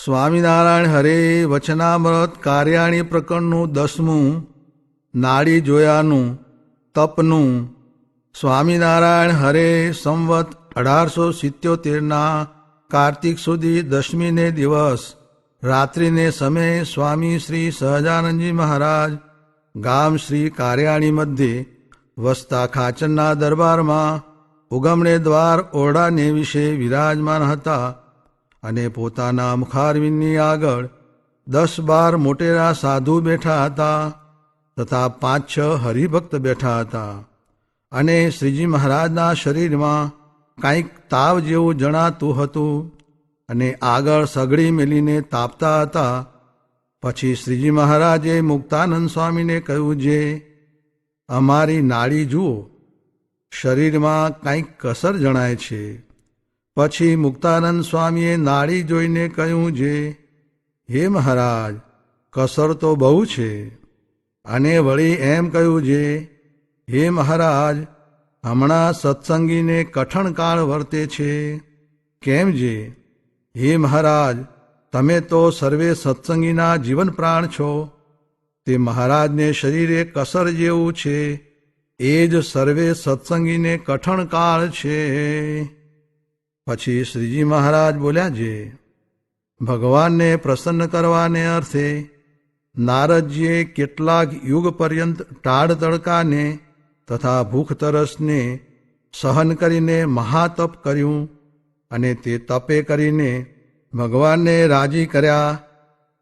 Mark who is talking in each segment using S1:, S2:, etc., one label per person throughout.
S1: સ્વામિનારાયણ હરે વચનામૃત કાર્યાણી પ્રકરણનું 10મું નાડી જોયાનું તપનું. સ્વામિનારાયણ હરે સંવત 1877ના કાર્તિક સુધી 10મીને દિવસ રાત્રિને સમયે સ્વામી શ્રી સહજાનંદજી મહારાજ ગામ શ્રી કાર્યાણી મધ્યે વસતા ખાચરના દરબારમાં ઉગમણે દ્વાર ઓરડાને વિશે વિરાજમાન હતા અને પોતાના મુખારવિંદની આગળ 10-12 મોટેરા સાધુ બેઠા હતા તથા 5-6 હરિભક્ત બેઠા હતા. અને શ્રીજી મહારાજના શરીરમાં કંઈક તાવ જેવું જણાતું હતું અને આગળ સગડી મેલીને તાપતા હતા. પછી શ્રીજી મહારાજે મુક્તાનંદ સ્વામીને કહ્યું, જે અમારી નાડી જુઓ, શરીરમાં કંઈક કસર જણાય છે. પછી મુક્તાનંદ સ્વામીએ નાડી જોઈને કહ્યું, જે હે મહારાજ, કસર તો બહુ છે. અને વળી એમ કહ્યું, જે હે મહારાજ, હમણાં સત્સંગીને કઠણ કાળ વર્તે છે. કેમ જે? હે મહારાજ, તમે તો સર્વે સત્સંગીના જીવન પ્રાણ છો. તે મહારાજને શરીરે કસર જેવું છે, એ જ સર્વે સત્સંગીને કઠણ કાળ છે. પછી શ્રીજી મહારાજ બોલ્યા, જે ભગવાનને પ્રસન્ન કરવાને અર્થે નારદજીએ કેટલાક યુગ પર્યંત ટાળ તડકાને તથા ભૂખ તરસને સહન કરીને મહાતપ કર્યું અને તે તપે કરીને ભગવાનને રાજી કર્યા.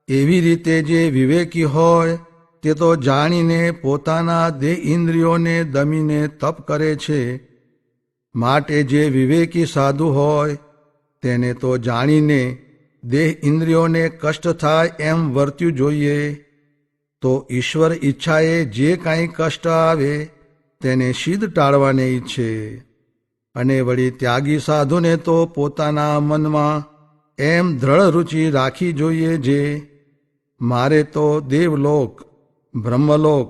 S1: એવી રીતે જે વિવેકી હોય તે તો જાણીને પોતાના દેહ ઇન્દ્રિયોને દમીને તપ કરે છે. માટે જે વિવેકી સાધુ હોય તેને તો જાણીને દેહ ઇન્દ્રિયોને કષ્ટ થાય એમ વર્ત્યું જોઈએ. તો ઈશ્વર ઈચ્છાએ જે કાંઈ કષ્ટ આવે તેને સિદ્ધ ટાળવાને ઈચ્છે. અને વળી ત્યાગી સાધુને તો પોતાના મનમાં એમ દ્રઢ રુચિ રાખી જોઈએ, જે મારે તો દેવલોક, બ્રહ્મલોક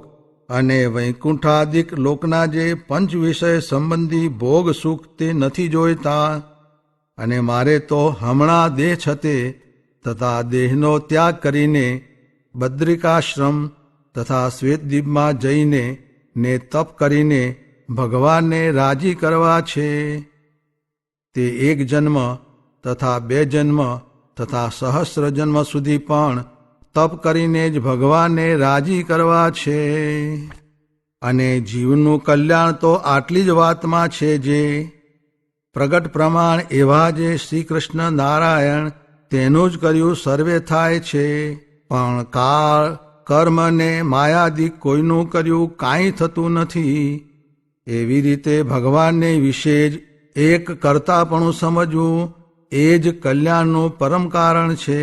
S1: અને વૈકુંઠાદિક લોકના જે પંચ વિષય સંબંધી ભોગ સુખ તે નથી જોઈતા. અને મારે તો હમણાં દેહ છતે તથા દેહનો ત્યાગ કરીને બદ્રિકાશ્રમ તથા શ્વેતદ્વીપમાં જઈને ને તપ કરીને ભગવાનને રાજી કરવા છે. તે 1 જન્મ તથા 2 જન્મ તથા સહસ્ર જન્મ સુધી પણ તપ કરીને જ ભગવાનને રાજી કરવા છે. અને જીવનું કલ્યાણ તો આટલી જ વાતમાં છે, જે પ્રગટ પ્રમાણ એવા જે શ્રી કૃષ્ણ નારાયણ તેનું જ કર્યું સર્વે થાય છે. પણ કાળ, કર્મ ને માયાદિક કોઈનું કર્યું કાંઈ થતું નથી. એવી રીતે ભગવાનને વિશે જ એક કરતાપણું સમજવું એ જ કલ્યાણનું પરમ કારણ છે.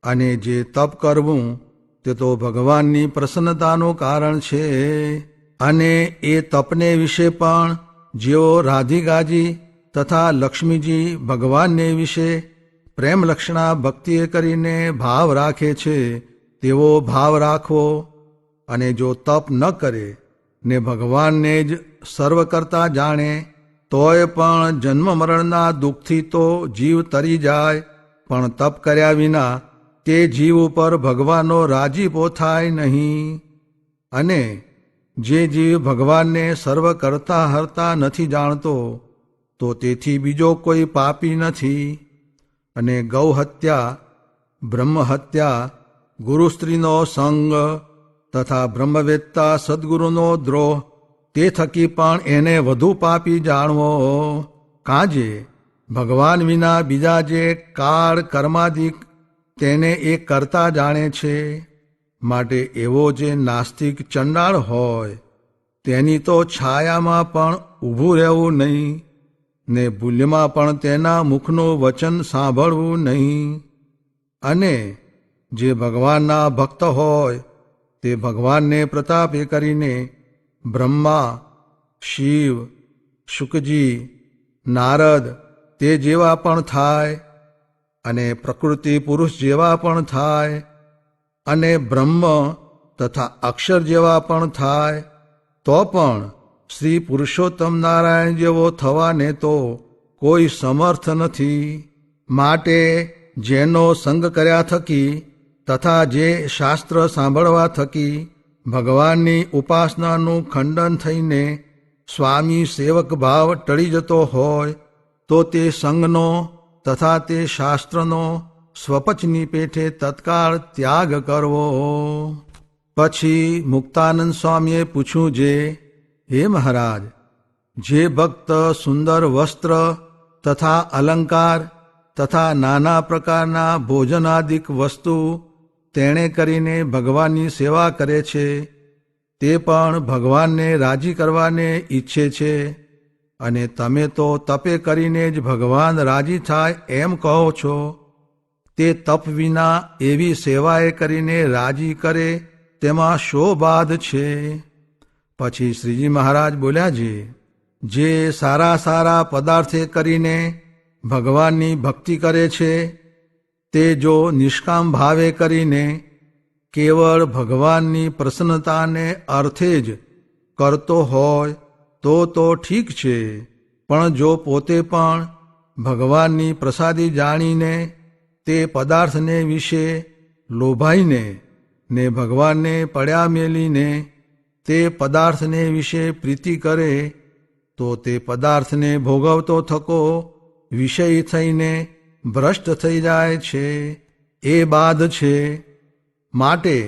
S1: અને જે તપ કરવું તે તો ભગવાનની પ્રસન્નતાનું કારણ છે. અને એ તપને વિશે પણ જેઓ રાધિકાજી તથા લક્ષ્મીજી ભગવાનને વિશે પ્રેમલક્ષણા ભક્તિએ કરીને ભાવ રાખે છે, તેવો ભાવ રાખવો. અને જો તપ ન કરે ને ભગવાનને જ સર્વ કરતા જાણે તોય પણ જન્મ મરણના દુઃખથી તો જીવ તરી જાય, પણ તપ કર્યા વિના તે જીવ ઉપર ભગવાનનો રાજીપો થાય નહીં. અને જે જીવ ભગવાનને સર્વ કરતા હરતા નથી જાણતો, તો તેથી બીજો કોઈ પાપી નથી. અને ગૌ હત્યા, બ્રહ્મ હત્યા, ગુરુ સ્ત્રીનો સંગ તથા બ્રહ્મવેત્તા સદગુરુનો દ્રોહ, તે થકી પણ એને વધુ પાપી જાણવો. કાજે ભગવાન વિના બીજા જે કાળ કર્માદિક તેને એ કરતા જાણે છે. માટે એવો જે નાસ્તિક ચંડાળ હોય તેની તો છાયામાં પણ ઊભું રહેવું નહીં, ને ભૂલ્યમાં પણ તેના મુખનું વચન સાંભળવું નહીં. અને જે ભગવાનના ભક્ત હોય તે ભગવાનને પ્રતાપે કરીને બ્રહ્મા, શિવ, શુકજી, નારદ તે જેવા પણ થાય, અને પ્રકૃતિ પુરુષ જેવા પણ થાય, અને બ્રહ્મ તથા અક્ષર જેવા પણ થાય, તો પણ શ્રી પુરુષોત્તમ નારાયણ જેવો થવાને તો કોઈ સમર્થ નથી. માટે જેનો સંગ કર્યા થકી તથા જે શાસ્ત્ર સાંભળવા થકી ભગવાનની ઉપાસનાનું ખંડન થઈને સ્વામી સેવક ભાવ ટળી જતો હોય તો તે સંગનો તથા તે શાસ્ત્રનો સ્વપચની પેઠે તત્કાળ ત્યાગ કરવો. પછી મુક્તાનંદ સ્વામીએ પૂછ્યું જે, હે મહારાજ, જે ભક્ત સુંદર વસ્ત્ર તથા અલંકાર તથા નાના પ્રકારના ભોજનાદિક વસ્તુ તેણે કરીને ભગવાનની સેવા કરે છે તે પણ ભગવાનને રાજી કરવાને ઈચ્છે છે, અને તમે તો તપે કરીને જ ભગવાન રાજી થાય એમ કહો છો. તે તપ વિના એવી સેવાએ કરીને રાજી કરે તેમાં શો બાધ છે? પછી શ્રીજી મહારાજ બોલ્યા જે સારા સારા પદાર્થે કરીને ભગવાનની ભક્તિ કરે છે તે જો નિષ્કામ ભાવે કરીને કેવળ ભગવાનની પ્રસન્નતાને અર્થે જ કરતો હોય તો ઠીક છે, પણ જો પોતે પણ ભગવાનની પ્રસાદી જાણીને તે પદાર્થને વિશે લોભાઈને ને ભગવાનને પડ્યા મેલીને તે પદાર્થને વિશે પ્રીતિ કરે તો તે પદાર્થને ભોગવતો થકો વિષય થઈને ભ્રષ્ટ થઈ જાય છે, એ બાદ છે. માટે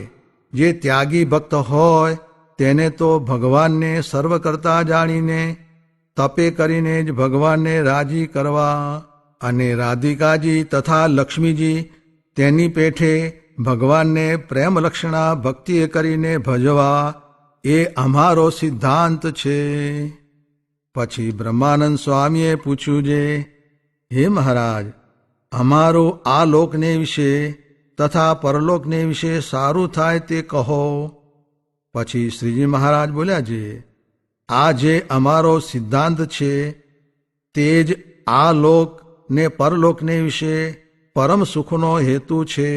S1: જે ત્યાગી ભક્ત હોય તેને તો ભગવાનને સર્વ કરતા જાણીને તપે કરીને જ ભગવાનને રાજી કરવા, અને રાધિકાજી તથા લક્ષ્મીજી તેની પેઠે ભગવાનને પ્રેમલક્ષણા ભક્તિએ કરીને ભજવા, એ અમારો સિદ્ધાંત છે. પછી બ્રહ્માનંદ સ્વામીએ પૂછ્યું જે, હે મહારાજ, અમારું આ લોકને વિશે તથા પરલોકને વિશે સારું થાય તે કહો. પછી શ્રીજી મહારાજ બોલ્યા આ જે અમારો સિદ્ધાંત છે તે જ આ લોક ને પરલોકને વિશે પરમ સુખનો હેતુ છે.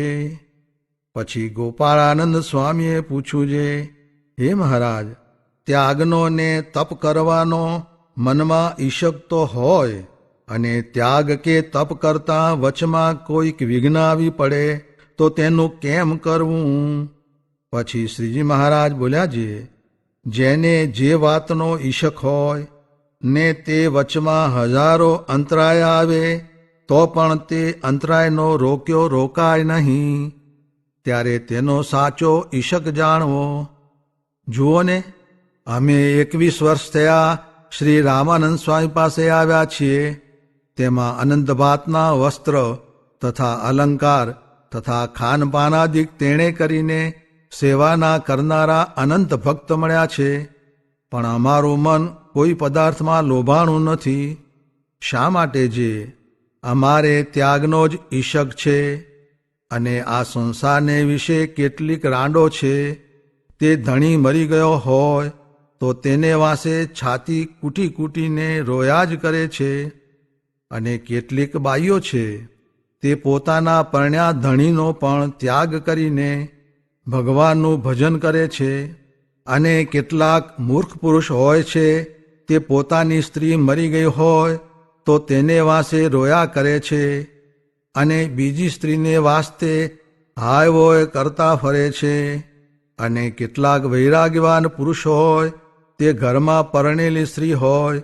S1: પછી ગોપાળાનંદ સ્વામીએ પૂછ્યું હે મહારાજ, ત્યાગનો ને તપ કરવાનો મનમાં ઈશક તો હોય, અને ત્યાગ કે તપ કરતાં વચમાં કોઈક વિઘ્ન આવી પડે તો તેનું કેમ કરવું? પછી શ્રીજી મહારાજ બોલ્યા જેને જે વાતનો ઈશક હોય ને તે વચમાં હજારો અંતરાય આવે તો પણ તે અંતરાયનો રોક્યો રોકાય નહીં, ત્યારે તેનો સાચો ઈશક જાણવો. જુઓ ને, અમે 21 વર્ષ થયા શ્રી રામાનંદ સ્વામી પાસે આવ્યા છીએ. તેમાં અનંત ભાતના વસ્ત્ર તથા અલંકાર તથા ખાનપાનાદિક તેણે કરીને સેવાના કરનારા અનંત ભક્ત મળ્યા છે, પણ અમારું મન કોઈ પદાર્થમાં લોભાણું નથી. શા માટે? અમારે ત્યાગનો જ ઈશક છે, અને આ સંસારને વિશે કેટલીક રાંડો છે તે ધણી મરી ગયો હોય તો તેને વાંસે છાતી કૂટી કૂટીને રોયા જ કરે છે, અને કેટલીક બાઈઓ છે તે પોતાના પરણ્યા ધણીનો પણ ત્યાગ કરીને ભગવાનનું ભજન કરે છે, અને કેટલાક મૂર્ખ પુરુષ હોય છે તે પોતાની સ્ત્રી મરી ગઈ હોય તો તેને વાંસે રોયા કરે છે, અને બીજી સ્ત્રીને વાસ્તે હાય વોય કરતા ફરે છે. અને કેટલાક વૈરાગ્યવાન પુરુષ હોય તે ઘરમાં પરણેલી સ્ત્રી હોય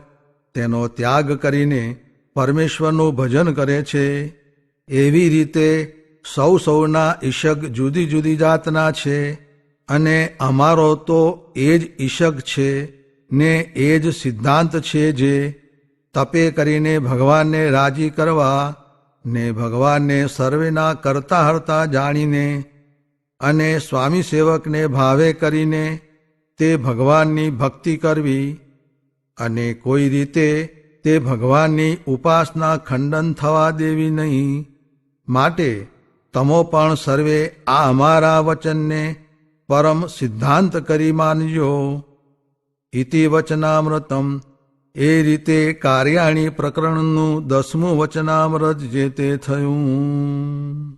S1: તેનો ત્યાગ કરીને પરમેશ્વરનું ભજન કરે છે. એવી રીતે સૌના ઈશક જુદી જુદી જાતના છે, અને અમારો તો એ જ ઈશક છે ને એ જ સિદ્ધાંત છે જે તપે કરીને ભગવાનને રાજી કરવા ને ભગવાનને સર્વેના કરતા હરતા જાણીને અને સ્વામી સેવકને ભાવે કરીને તે ભગવાનની ભક્તિ કરવી, અને કોઈ રીતે તે ભગવાનની ઉપાસના ખંડન થવા દેવી નહીં. માટે તમો પણ સર્વે આ અમારા વચનને પરમ સિદ્ધાંત કરી માનજો. ઇતિ વચનામૃતમ. એ રીતે કાર્યાણી પ્રકરણનું 10મું વચનામૃત જે તે થયું.